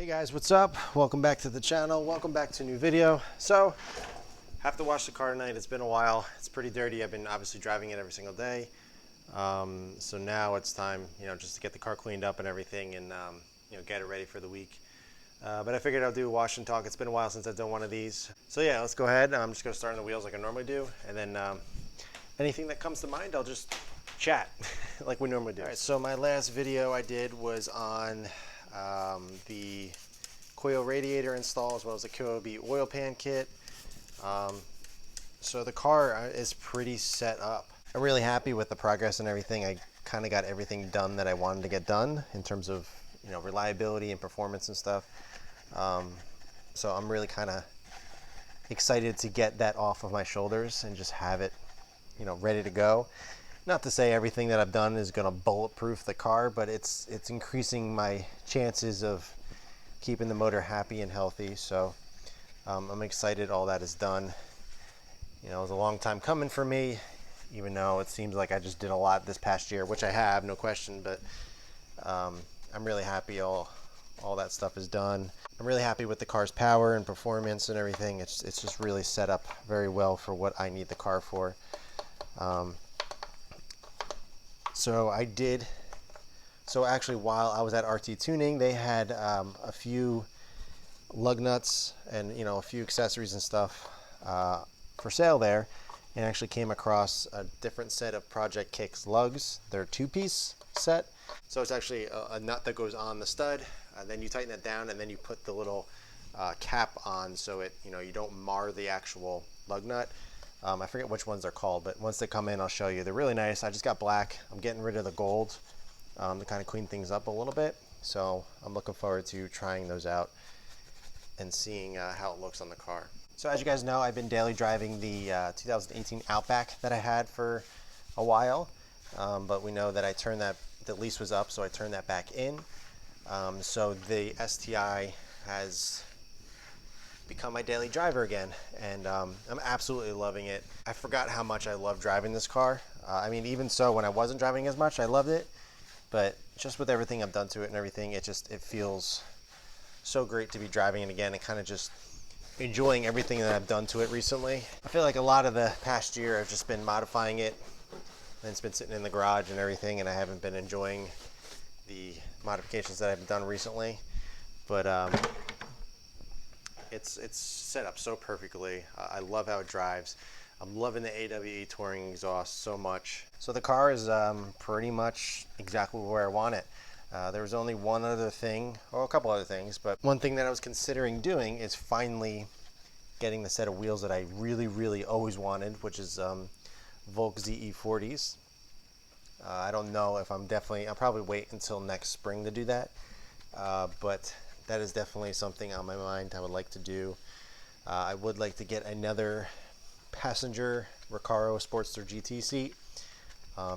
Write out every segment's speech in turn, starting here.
Hey guys, what's up? Welcome back to the channel. Welcome back to a new video. So, have to wash the car tonight. It's been a while. It's pretty dirty. I've been obviously driving it every single day. So now it's time, just to get the car cleaned up and everything, and get it ready for the week. But I figured I'll do a wash and talk. It's been a while since I've done one of these. So yeah, let's go ahead. I'm just gonna start on the wheels like I normally do, and then anything that comes to mind, I'll just chat like we normally do. All right. So my last video I did was on the coil radiator install, as well as the KOB oil pan kit. So the car is pretty set up. I'm really happy with the progress and everything. I kind of got everything done that I wanted to get done in terms of reliability and performance and stuff. So I'm really kind of excited to get that off of my shoulders and just have it ready to go. Not to say everything that I've done is going to bulletproof the car, but it's increasing my chances of keeping the motor happy and healthy. So I'm excited all that is done. It was a long time coming for me, even though it seems like I just did a lot this past year, which I have, no question, but I'm really happy all that stuff is done. I'm really happy with the car's power and performance and everything. It's just really set up very well for what I need the car for. So actually, while I was at RT Tuning, they had a few lug nuts and a few accessories and stuff for sale there, and actually came across a different set of Project Kicks lugs. They're a two-piece set, so it's actually a nut that goes on the stud, then you tighten it down, and then you put the little cap on, so it you don't mar the actual lug nut. I forget which ones they're called, but once they come in, I'll show you. They're really nice. I just got black. I'm getting rid of the gold to kind of clean things up a little bit. So I'm looking forward to trying those out and seeing how it looks on the car. So as you guys know, I've been daily driving the 2018 Outback that I had for a while, but we know that I turned the lease was up, so I turned that back in. So the STI has become my daily driver again, and I'm absolutely loving it. I forgot how much I love driving this car. I mean, even so, when I wasn't driving as much, I loved it, but just with everything I've done to it and everything, it feels so great to be driving it again and kind of just enjoying everything that I've done to it recently. I feel like a lot of the past year I've just been modifying it, and it's been sitting in the garage and everything, and I haven't been enjoying the modifications that I've done recently, but it's set up so perfectly. I love how it drives. I'm loving the AWE touring exhaust so much. So the car is pretty much exactly where I want it. There was only one other thing, or a couple other things, but one thing that I was considering doing is finally getting the set of wheels that I really, really always wanted, which is Volk ZE40s. I don't know if I'll probably wait until next spring to do that, but that is definitely something on my mind I would like to do. I would like to get another passenger Recaro Sportster GT seat,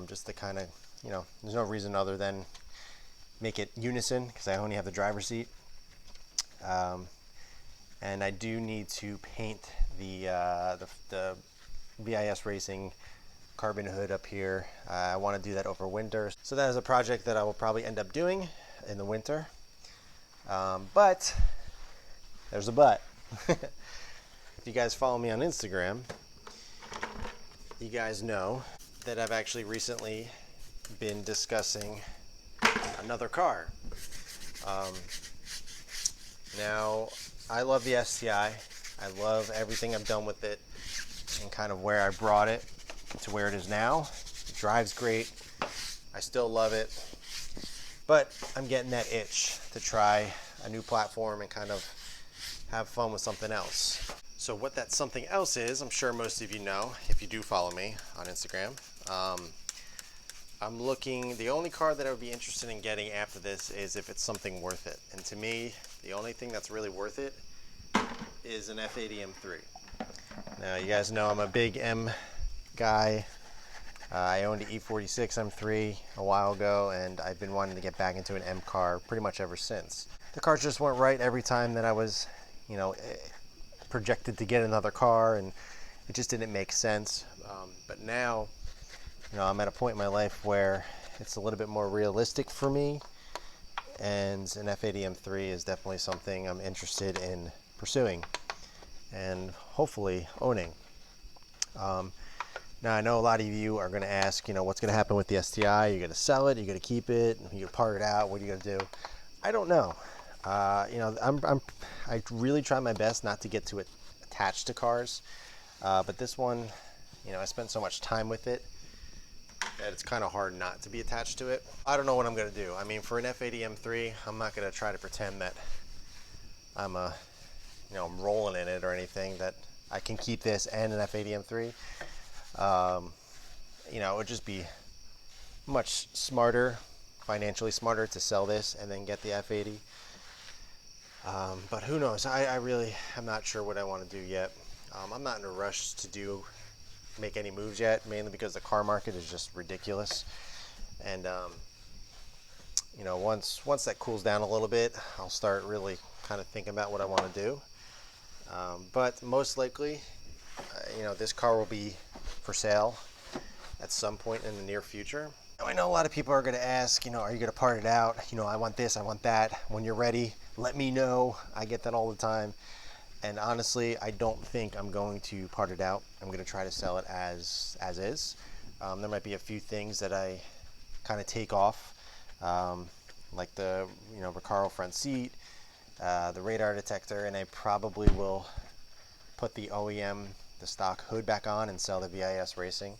just to kind of, there's no reason other than make it unison, because I only have the driver's seat. And I do need to paint the VIS Racing carbon hood up here. I want to do that over winter. So that is a project that I will probably end up doing in the winter. But there's a but. If you guys follow me on Instagram, you guys know that I've actually recently been discussing another car. Now, I love the STI. I love everything I've done with it and kind of where I brought it to where it is now. It drives great. I still love it. But I'm getting that itch to try a new platform and kind of have fun with something else. So what that something else is, I'm sure most of you know, if you do follow me on Instagram. I'm looking, the only car that I would be interested in getting after this is if it's something worth it. And to me, the only thing that's really worth it is an F80 M3. Now, you guys know I'm a big M guy. I owned an E46 M3 a while ago, and I've been wanting to get back into an M car pretty much ever since. The cars just weren't right every time that I was, projected to get another car, and it just didn't make sense. But now, I'm at a point in my life where it's a little bit more realistic for me, and an F80 M3 is definitely something I'm interested in pursuing and hopefully owning. Now I know a lot of you are going to ask, what's going to happen with the STI? You're going to sell it? You're going to keep it? You're going to part it out? What are you going to do? I don't know. I really try my best not to get too attached to cars, but this one, I spent so much time with it that it's kind of hard not to be attached to it. I don't know what I'm going to do. I mean, for an F80 M3, I'm not going to try to pretend that I'm I'm rolling in it or anything, that I can keep this and an F80 M3. It would just be much smarter, financially smarter, to sell this and then get the F80. But who knows? I really am not sure what I want to do yet. I'm not in a rush to make any moves yet, mainly because the car market is just ridiculous. And once that cools down a little bit, I'll start really kind of thinking about what I want to do. But most likely, this car will be for sale at some point in the near future. I know a lot of people are going to ask, are you going to part it out? I want this, I want that. When you're ready, let me know. I get that all the time. And honestly, I don't think I'm going to part it out. I'm going to try to sell it as is. There might be a few things that I kind of take off, like the Recaro front seat, the radar detector, and I probably will put the OEM, the stock hood back on and sell the VIS Racing.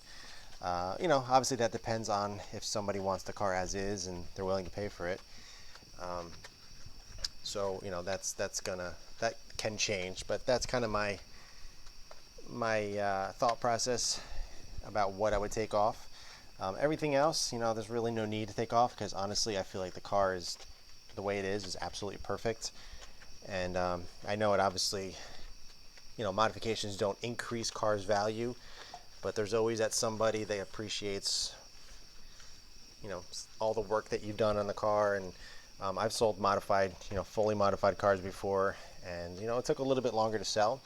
Obviously that depends on if somebody wants the car as is and they're willing to pay for it. So that can change, but that's kind of my thought process about what I would take off. Everything else, there's really no need to take off, because honestly I feel like the car is, the way it is absolutely perfect. And I know it obviously, modifications don't increase cars' value, but there's always that somebody that appreciates all the work that you've done on the car. And I've sold modified, fully modified cars before, and it took a little bit longer to sell,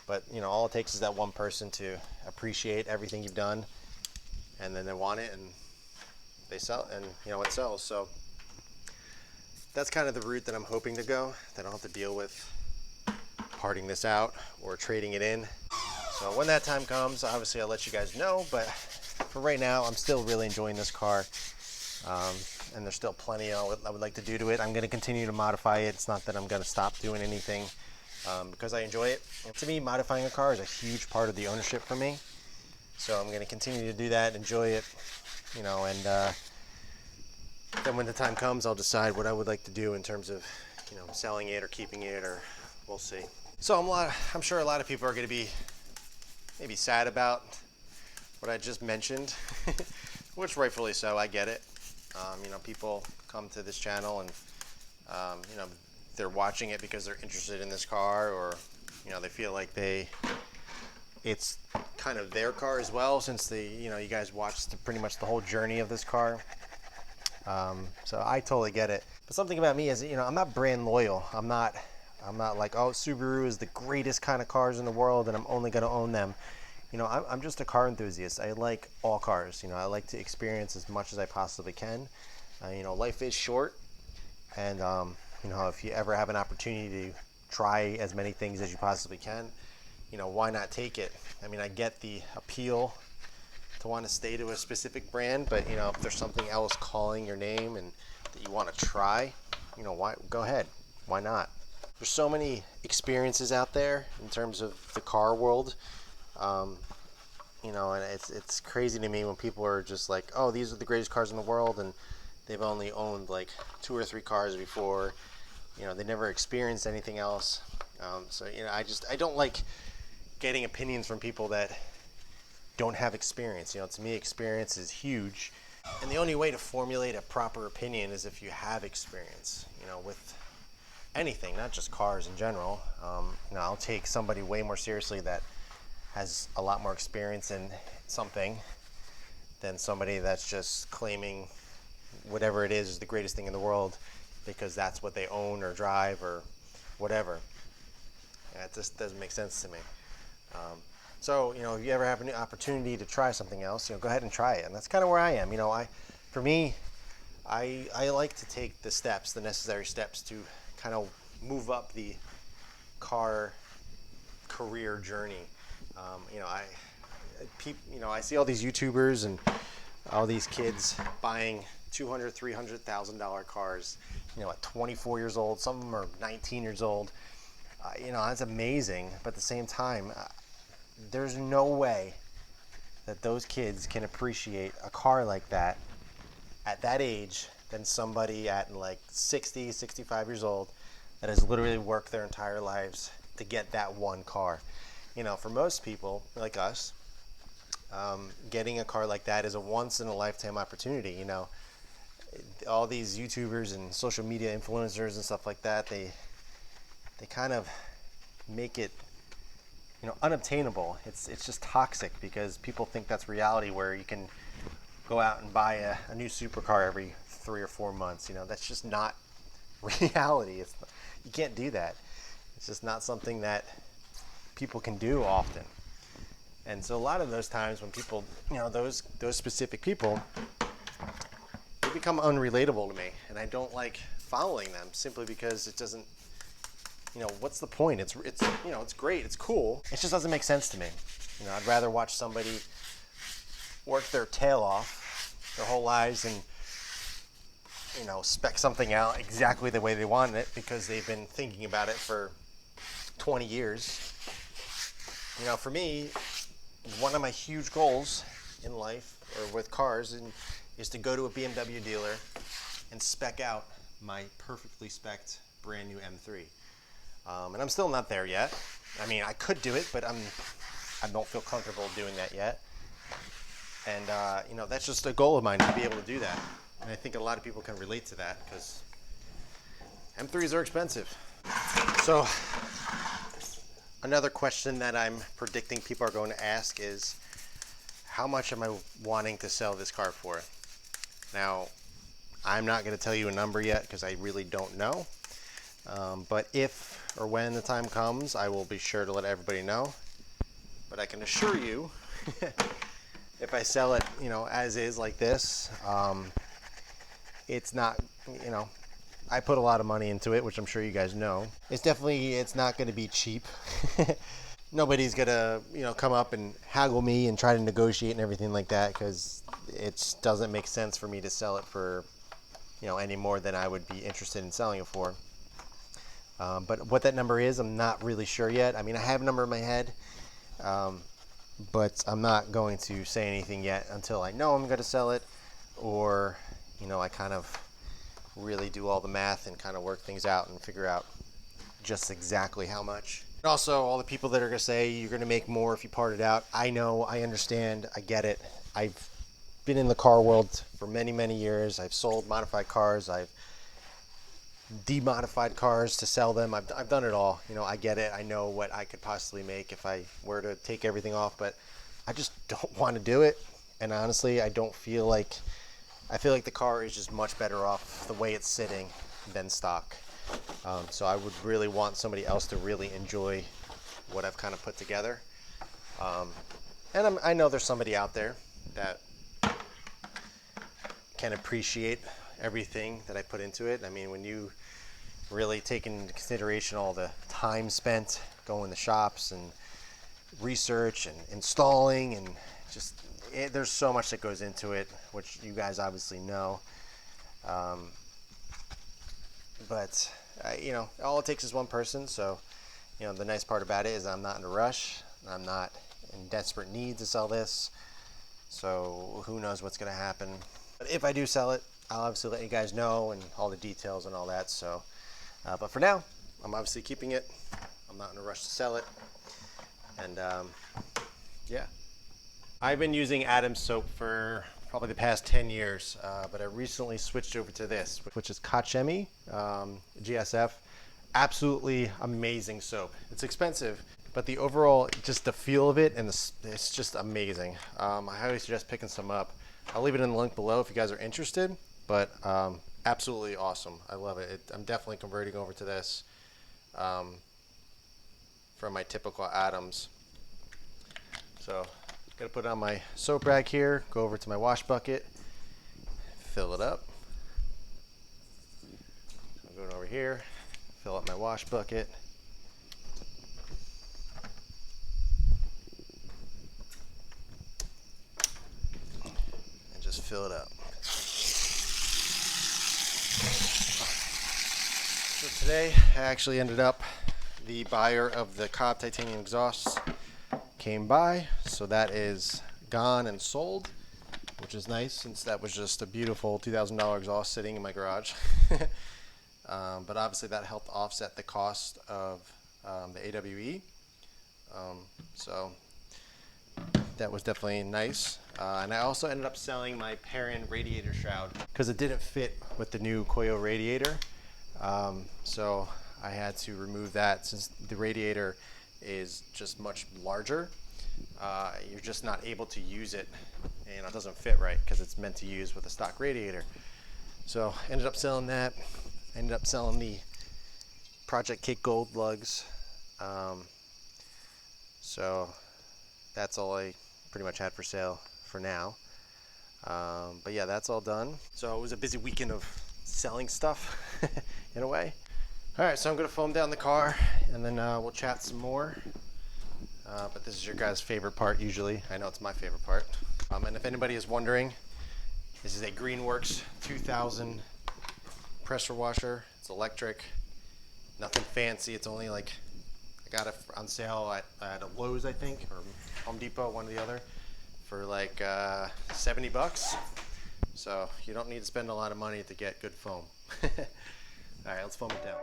but all it takes is that one person to appreciate everything you've done, and then they want it and they sell, and it sells. So that's kind of the route that I'm hoping to go, that I don't have to deal with parting this out or trading it in. So when that time comes, obviously I'll let you guys know, but for right now, I'm still really enjoying this car. And there's still plenty I would like to do to it. I'm going to continue to modify it. It's not that I'm going to stop doing anything, because I enjoy it. And to me, modifying a car is a huge part of the ownership for me. So I'm going to continue to do that, enjoy it, and then when the time comes, I'll decide what I would like to do in terms of, selling it or keeping it, or we'll see. So I'm sure a lot of people are going to be maybe sad about what I just mentioned, which rightfully so, I get it. People come to this channel and, they're watching it because they're interested in this car, or, they feel like it's kind of their car as well, since you guys watched pretty much the whole journey of this car. So I totally get it. But something about me is, I'm not brand loyal. I'm not like, oh, Subaru is the greatest kind of cars in the world and I'm only going to own them. I'm just a car enthusiast. I like all cars. I like to experience as much as I possibly can. Life is short, and if you ever have an opportunity to try as many things as you possibly can, why not take it? I mean, I get the appeal to want to stay to a specific brand, but if there's something else calling your name and that you want to try, why go ahead? Why not? There's so many experiences out there in terms of the car world. And it's crazy to me when people are just like, oh, these are the greatest cars in the world, and they've only owned like 2 or 3 cars before. They never experienced anything else. So I don't like getting opinions from people that don't have experience. To me, experience is huge, and the only way to formulate a proper opinion is if you have experience, with anything, not just cars in general. I'll take somebody way more seriously that has a lot more experience in something than somebody that's just claiming whatever it is the greatest thing in the world because that's what they own or drive or whatever. It just doesn't make sense to me. So if you ever have an opportunity to try something else, go ahead and try it. And that's kind of where I am. For me, I like to take the necessary steps to kind of move up the car career journey. You know, I see all these YouTubers and all these kids buying $200,000, $300,000 cars, you know, at 24 years old. Some of them are 19 years old. You know, that's amazing. But at the same time, there's no way that those kids can appreciate a car like that at that age than somebody at like 60, 65 years old that has literally worked their entire lives to get that one car. You know, for most people like us, getting a car like that is a once in a lifetime opportunity. You know, all these YouTubers and social media influencers and stuff like that, they kind of make it, you know, unobtainable. It's just toxic because people think that's reality, where you can go out and buy a new supercar every 3 or 4 months. You know, that's just not reality. You can't do that. It's just not something that people can do often. And so a lot of those times when people, you know, those specific people, they become unrelatable to me, and I don't like following them simply because it doesn't, you know, what's the point? It's you know, it's great, it's cool. It just doesn't make sense to me. You know, I'd rather watch somebody work their tail off their whole lives and, you know, spec something out exactly the way they wanted it because they've been thinking about it for 20 years. You know, for me, one of my huge goals in life or with cars is to go to a BMW dealer and spec out my perfectly spec'd brand new M3. And I'm still not there yet. I mean, I could do it, but I don't feel comfortable doing that yet. And you know, that's just a goal of mine, to be able to do that. And I think a lot of people can relate to that because M3s are expensive. So another question that I'm predicting people are going to ask is, how much am I wanting to sell this car for? Now, I'm not going to tell you a number yet because I really don't know. But if or when the time comes, I will be sure to let everybody know. But I can assure you, if I sell it, you know, as is like this, it's not, you know, I put a lot of money into it, which I'm sure you guys know. It's not going to be cheap. Nobody's going to, you know, come up and haggle me and try to negotiate and everything like that, because it doesn't make sense for me to sell it for, you know, any more than I would be interested in selling it for. But what that number is, I'm not really sure yet. I mean, I have a number in my head, but I'm not going to say anything yet until I know I'm going to sell it, or, you know, I kind of really do all the math and kind of work things out and figure out just exactly how much. And also, all the people that are going to say you're going to make more if you part it out, I know, I understand, I get it. I've been in the car world for many, many years. I've sold modified cars. I've demodified cars to sell them. I've done it all. You know, I get it. I know what I could possibly make if I were to take everything off, but I just don't want to do it. And honestly, I feel like the car is just much better off the way it's sitting than stock. So I would really want somebody else to really enjoy what I've kind of put together. And I know there's somebody out there that can appreciate everything that I put into it. I mean, when you really take into consideration all the time spent going to shops and research and installing, and just there's so much that goes into it, which you guys obviously know. But you know, all it takes is one person. So, you know, the nice part about it is I'm not in a rush. I'm not in desperate need to sell this. So who knows what's going to happen. But if I do sell it, I'll obviously let you guys know and all the details and all that. So, but for now, I'm obviously keeping it. I'm not in a rush to sell it. And yeah. I've been using Adam's soap for probably the past 10 years, but I recently switched over to this, which is Kachemi GSF. Absolutely amazing soap. It's expensive, but the overall, just the feel of it, and it's just amazing. I highly suggest picking some up. I'll leave it in the link below if you guys are interested, but absolutely awesome. I love it. I'm definitely converting over to this from my typical Adams. So, gotta put it on my soap rag here, go over to my wash bucket, fill it up, here, fill up my wash bucket. And just fill it up. So today I actually ended up, the buyer of the Cobb titanium exhausts came by, so that is gone and sold, which is nice since that was just a beautiful $2,000 exhaust sitting in my garage. But obviously that helped offset the cost of the AWE. So that was definitely nice. And I also ended up selling my Perrin radiator shroud because it didn't fit with the new Koyo radiator. So I had to remove that since the radiator is just much larger. You're just not able to use it, and it doesn't fit right because it's meant to use with a stock radiator. So ended up selling that. Ended up selling the Project Cake Gold lugs. So that's all I pretty much had for sale for now. But yeah, that's all done. So it was a busy weekend of selling stuff in a way. All right, so I'm gonna foam down the car and then we'll chat some more. But this is your guys' favorite part usually. I know it's my favorite part. And if anybody is wondering, this is a Greenworks 2000 pressure washer. It's electric, nothing fancy. It's only like, I got it on sale at a Lowe's, I think, or Home Depot, one or the other, for like 70 bucks. So you don't need to spend a lot of money to get good foam. All right, let's foam it down.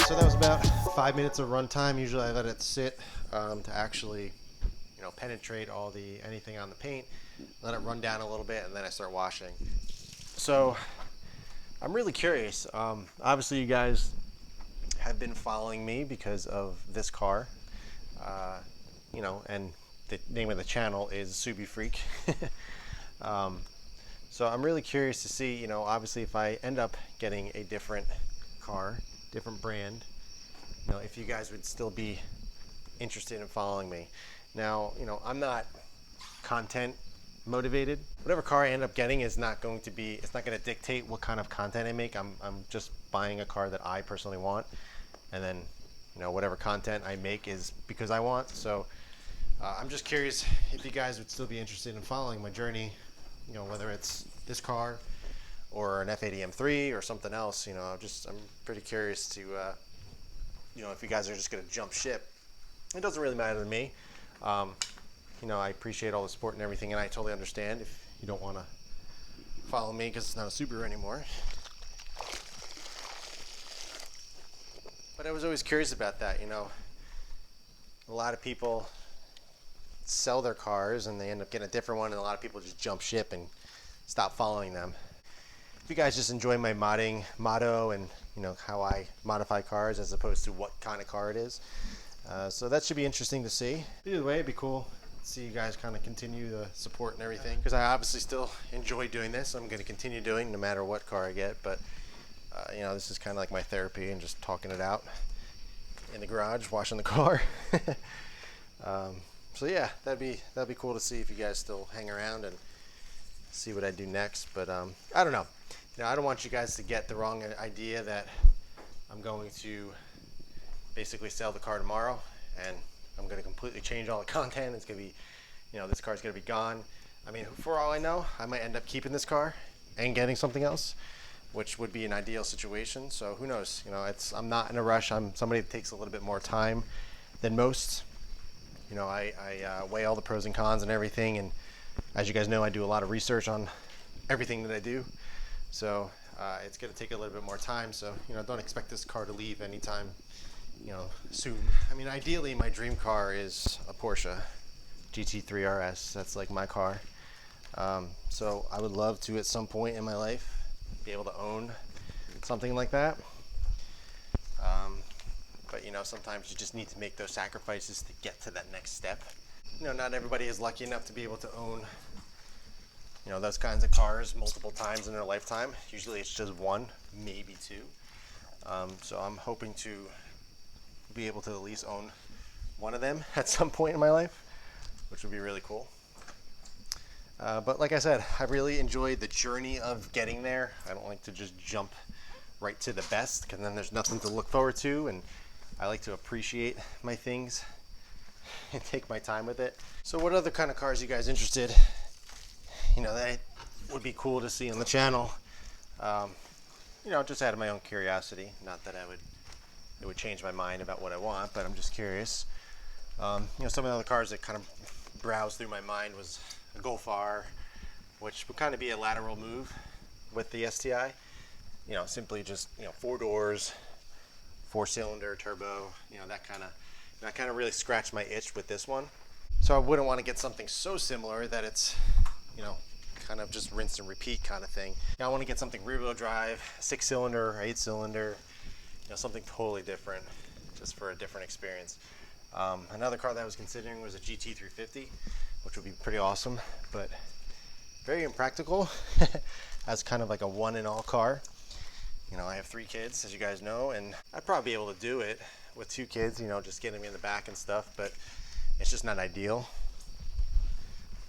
So that was about 5 minutes of run time. Usually I let it sit to actually, penetrate anything on the paint. Let it run down a little bit, and then I start washing. So I'm really curious. Obviously, you guys have been following me because of this car, and the name of the channel is Subi Freak. So I'm really curious to see, obviously, if I end up getting a different car, different brand, if you guys would still be interested in following me. Now, I'm not content motivated. Whatever car I end up getting is not going to dictate what kind of content I make. I'm just buying a car that I personally want, and then whatever content I make is because I want. So I'm just curious if you guys would still be interested in following my journey, whether it's this car or an F80 M3 or something else. I'm pretty curious to if you guys are just going to jump ship. It doesn't really matter to me. I appreciate all the support and everything, and I totally understand if you don't want to follow me because it's not a Subaru anymore. But I was always curious about that. A lot of people sell their cars and they end up getting a different one, and a lot of people just jump ship and stop following them. If you guys just enjoy my modding motto and how I modify cars as opposed to what kind of car it is, so that should be interesting to see. Either way, it'd be cool to see you guys kind of continue the support and everything, because I obviously still enjoy doing this. I'm going to continue doing no matter what car I get, but this is kind of like my therapy and just talking it out in the garage, washing the car. So yeah, that'd be cool to see if you guys still hang around and see what I do next. But I don't know. I don't want you guys to get the wrong idea that I'm going to basically sell the car tomorrow and I'm going to completely change all the content. It's going to be, this car's going to be gone. I mean, for all I know, I might end up keeping this car and getting something else, which would be an ideal situation. So who knows? I'm not in a rush. I'm somebody that takes a little bit more time than most. I weigh all the pros and cons and everything, and as you guys know, I do a lot of research on everything that I do. So it's going to take a little bit more time. So don't expect this car to leave anytime soon. I mean, ideally, my dream car is a Porsche GT3 RS. That's like my car. So I would love to, at some point in my life, be able to own something like that. but you know, sometimes you just need to make those sacrifices to get to that next step. You know, not everybody is lucky enough to be able to own, you know, those kinds of cars multiple times in their lifetime. Usually it's just one, maybe two. So I'm hoping to be able to at least own one of them at some point in my life, which would be really cool. But like I said, I really enjoyed the journey of getting there. I don't like to just jump right to the best, because then there's nothing to look forward to, and I like to appreciate my things and take my time with it. So what other kind of cars are you guys interested? You know, that would be cool to see on the channel. You know, just out of my own curiosity. Not that it would change my mind about what I want, but I'm just curious. You know, some of the other cars that kind of browsed through my mind was a Golf R, which would kind of be a lateral move with the STI. You know, simply just, you know, 4 doors, 4-cylinder turbo. You know, that kind of really scratched my itch with this one. So I wouldn't want to get something so similar that it's, you know, kind of just rinse and repeat kind of thing. You know, I want to get something rear-wheel drive, 6-cylinder, 8-cylinder, you know, something totally different, just for a different experience. Another car that I was considering was a GT350, which would be pretty awesome, but very impractical as kind of like a one-in-all car. You know, I have 3 kids, as you guys know, and I'd probably be able to do it with 2 kids, you know, just getting me in the back and stuff, but it's just not ideal.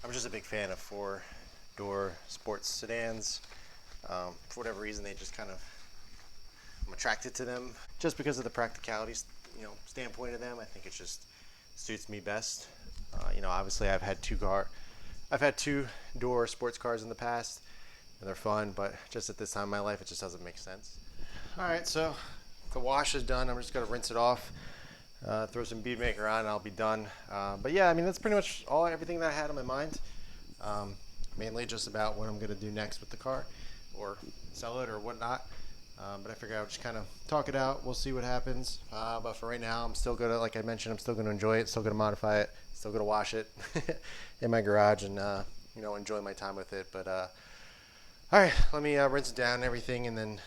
I'm just a big fan of 4-door sports sedans. For whatever reason, they just kind of, I'm attracted to them just because of the practicalities, you know, standpoint of them. I think it just suits me best. You know, obviously I've had 2-door sports cars in the past, and they're fun, but just at this time in my life, it just doesn't make sense. All right, so the wash is done. I'm just gonna rinse it off, throw some bead maker on, and I'll be done. But yeah, I mean, that's pretty much everything that I had on my mind. Mainly just about what I'm gonna do next with the car, or sell it or whatnot. But I figured I would just kind of talk it out. We'll see what happens. But for right now, I'm still gonna, like I mentioned, I'm still gonna enjoy it, still gonna modify it, still gonna wash it in my garage, and you know, enjoy my time with it. But all right, let me rinse it down and everything, and then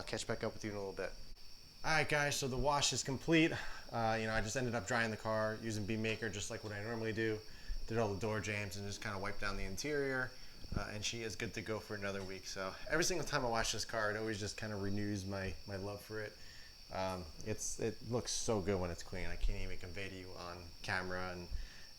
catch back up with you in a little bit. All right, guys, so the wash is complete. You know, I just ended up drying the car using bead maker, just like what I normally do. Did all the door jambs and just kind of wiped down the interior. And she is good to go for another week. So every single time I wash this car, it always just kind of renews my love for it. It looks so good when it's clean. I can't even convey to you on camera, and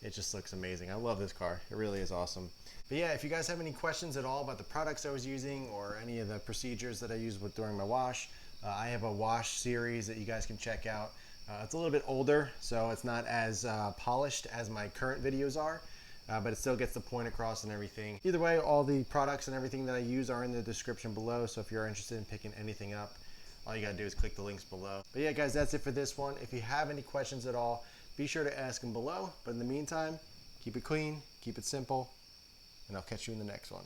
it just looks amazing. I love this car. It really is awesome. But yeah, if you guys have any questions at all about the products I was using or any of the procedures that I used during my wash, I have a wash series that you guys can check out. It's a little bit older, so it's not as polished as my current videos are. But it still gets the point across and everything. Either way, all the products and everything that I use are in the description below, so if you're interested in picking anything up, all you gotta do is click the links below. But yeah, guys, that's it for this one. If you have any questions at all, be sure to ask them below. But in the meantime, keep it clean, keep it simple, and I'll catch you in the next one.